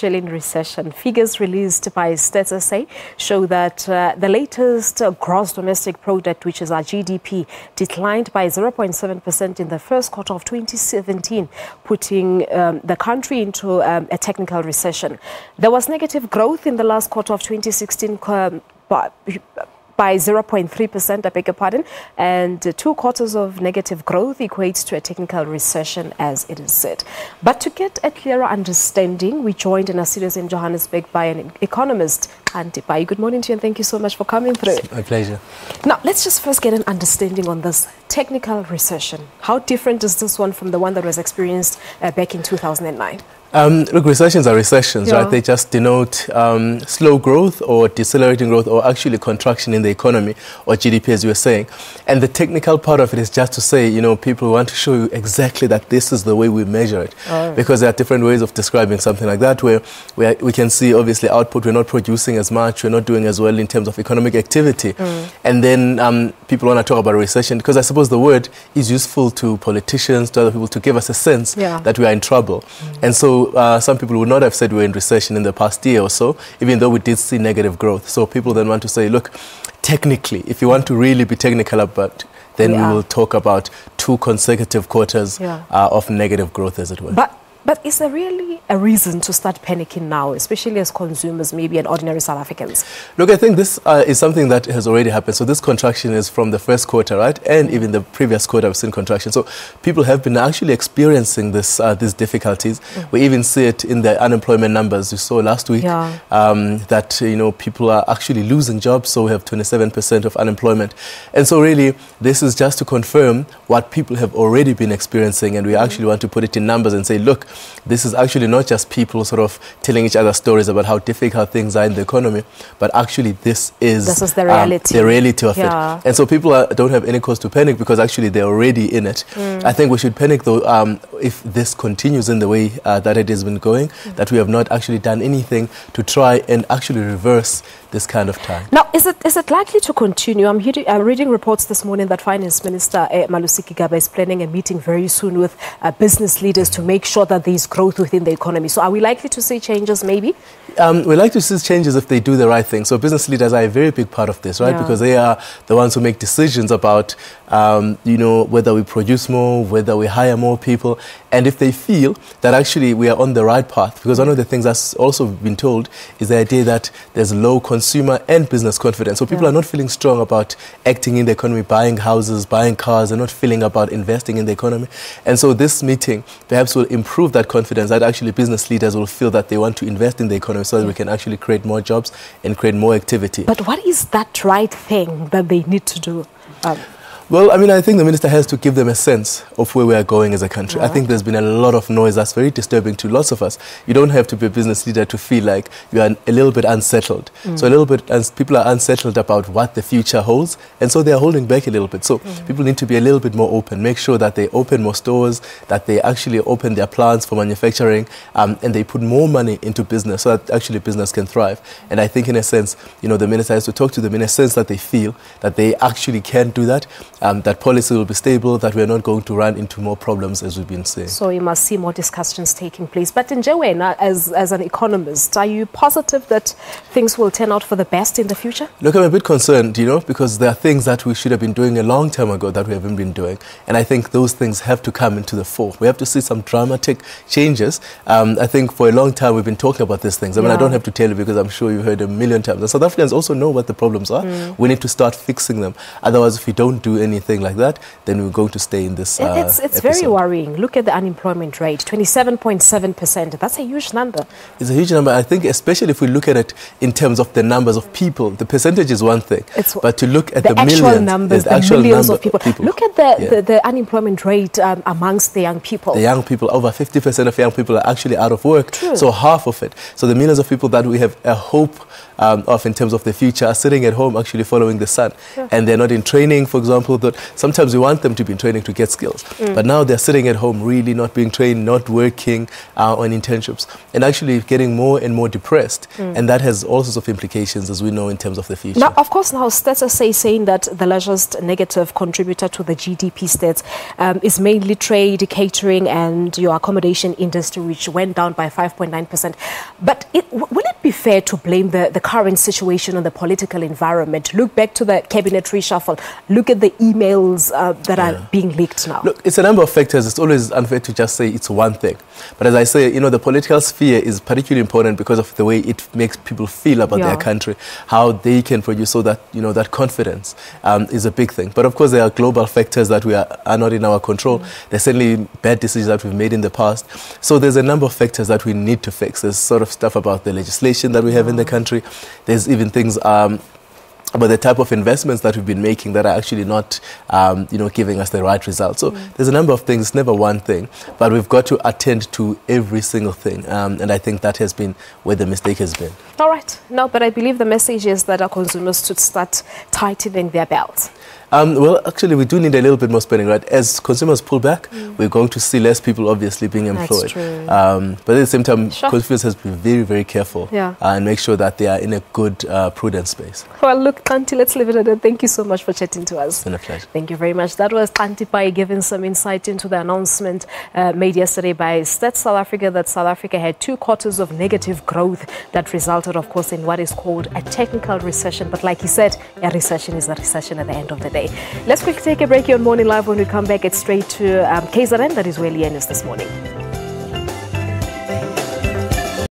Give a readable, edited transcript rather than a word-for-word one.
actually in recession. Figures released by Stats SA show that the latest gross domestic product, which is our GDP, declined by 0.7% in the first quarter of 2017, putting the country into a technical recession. There was negative growth in the last quarter of 2016 by 0.3%, I beg your pardon, and 2 quarters of negative growth equates to a technical recession, as it is said. But to get a clearer understanding, we joined in our studios in Johannesburg by an economist, Xhanti Payi. Good morning to you, and thank you so much for coming through. It's my pleasure. Now, let's just first get an understanding on this technical recession. How different is this one from the one that was experienced back in 2009? Look, recessions are recessions, right? They just denote slow growth or decelerating growth or actually contraction in the economy or GDP, as you were saying. And the technical part of it is just to say, you know, people want to show you exactly that this is the way we measure it. Because there are different ways of describing something like that, where we can see, obviously, output, we're not producing as much, we're not doing as well in terms of economic activity. And then people want to talk about a recession because I suppose the word is useful to politicians, to other people, to give us a sense that we are in trouble. And so some people would not have said we're in recession in the past year or so, even though we did see negative growth. So people then want to say, look, technically, if you want to really be technical about, then we will talk about 2 consecutive quarters of negative growth, as it were. But is there really a reason to start panicking now, especially as consumers, maybe, and ordinary South Africans? Look, I think this is something that has already happened. So this contraction is from the first quarter, right? And even the previous quarter, I've seen contraction. So people have been actually experiencing these difficulties. We even see it in the unemployment numbers. You saw last week that, you know, people are actually losing jobs. So we have 27% of unemployment. And so really, this is just to confirm what people have already been experiencing. And we actually want to put it in numbers and say, look, this is actually not just people sort of telling each other stories about how difficult things are in the economy, but actually this is the reality. The reality of it. And so people don't have any cause to panic because actually they're already in it. I think we should panic though if this continues in the way that it has been going, that we have not actually done anything to try and actually reverse this kind of time. Now, is it likely to continue? I'm reading reports this morning that Finance Minister Malusi Gigaba is planning a meeting very soon with business leaders to make sure that there is growth within the economy. So are we likely to see changes maybe? We like to see changes if they do the right thing. So business leaders are a very big part of this, right? Because they are the ones who make decisions about, you know, whether we produce more, whether we hire more people. And if they feel that actually we are on the right path, because one of the things that's also been told is the idea that there's low consumer and business confidence. So people are not feeling strong about acting in the economy, buying houses, buying cars, and not feeling about investing in the economy. And so this meeting perhaps will improve that confidence, that actually business leaders will feel that they want to invest in the economy so that we can actually create more jobs and create more activity. But what is that right thing that they need to do? Well, I mean, I think the minister has to give them a sense of where we are going as a country. I think there's been a lot of noise that's very disturbing to lots of us. You don't have to be a business leader to feel like you are a little bit unsettled. So a little bit, as people are unsettled about what the future holds, and so they are holding back a little bit. So people need to be a little bit more open, make sure that they open more stores, that they actually open their plants for manufacturing, and they put more money into business so that actually business can thrive. And I think in a sense, you know, the minister has to talk to them in a sense that they feel that they actually can do that. That policy will be stable, that we are not going to run into more problems as we've been saying. So you must see more discussions taking place. But in Njewena, as an economist, are you positive that things will turn out for the best in the future? Look, I'm a bit concerned, you know, because there are things that we should have been doing a long time ago that we haven't been doing. And I think those things have to come into the fore. We have to see some dramatic changes. I think for a long time we've been talking about these things. I mean, I don't have to tell you because I'm sure you've heard a million times. And South Africans also know what the problems are. We need to start fixing them. Otherwise, if we don't do anything like that, then we're going to stay in this It's very worrying. Look at the unemployment rate, 27.7%. That's a huge number. It's a huge number. I think especially if we look at it in terms of the numbers of people, the percentage is one thing. But to look at the actual millions, numbers, the millions of people. Look at the unemployment rate amongst the young people. The young people, over 50% of young people are actually out of work. So half of it. So the millions of people that we have a hope of in terms of the future are sitting at home actually following the sun. And they're not in training, for example. thought sometimes we want them to be in training to get skills. But now they're sitting at home, really not being trained, not working on internships, and actually getting more and more depressed. And that has all sorts of implications, as we know, in terms of the future. Now, of course, now stats are saying that the largest negative contributor to the GDP stats is mainly trade, catering, and your accommodation industry, which went down by 5.9%. But will it be fair to blame the current situation on the political environment? Look back to the cabinet reshuffle. Look at the emails that are being leaked now. Look, it's a number of factors. It's always unfair to just say it's one thing. But as I say, the political sphere is particularly important because of the way it makes people feel about their country, how they can produce, so that, that confidence is a big thing. But of course, there are global factors that are not in our control. There's certainly bad decisions that we've made in the past. So there's a number of factors that we need to fix. There's sort of stuff about the legislation that we have in the country. There's even things about the type of investments that we've been making that are actually not, giving us the right results. So there's a number of things. It's never one thing, but we've got to attend to every single thing. And I think that has been where the mistake has been. All right. No, but I believe the message is that our consumers should start tightening their belts. Well, actually, we do need a little bit more spending, right? As consumers pull back, we're going to see less people obviously being employed. That's true. But at the same time, consumers have to be very, very careful and make sure that they are in a good, prudent space. Well, look, Xhanti, let's leave it at that. Thank you so much for chatting to us. It's been a pleasure. Thank you very much. That was Xhanti Payi giving some insight into the announcement made yesterday by Stats South Africa that South Africa had 2 quarters of negative growth that resulted, of course, in what is called a technical recession. But like he said, a recession is a recession at the end of the day. Let's quickly take a break here on Morning Live. When we come back, it's straight to KZN. That is where Leanne is this morning.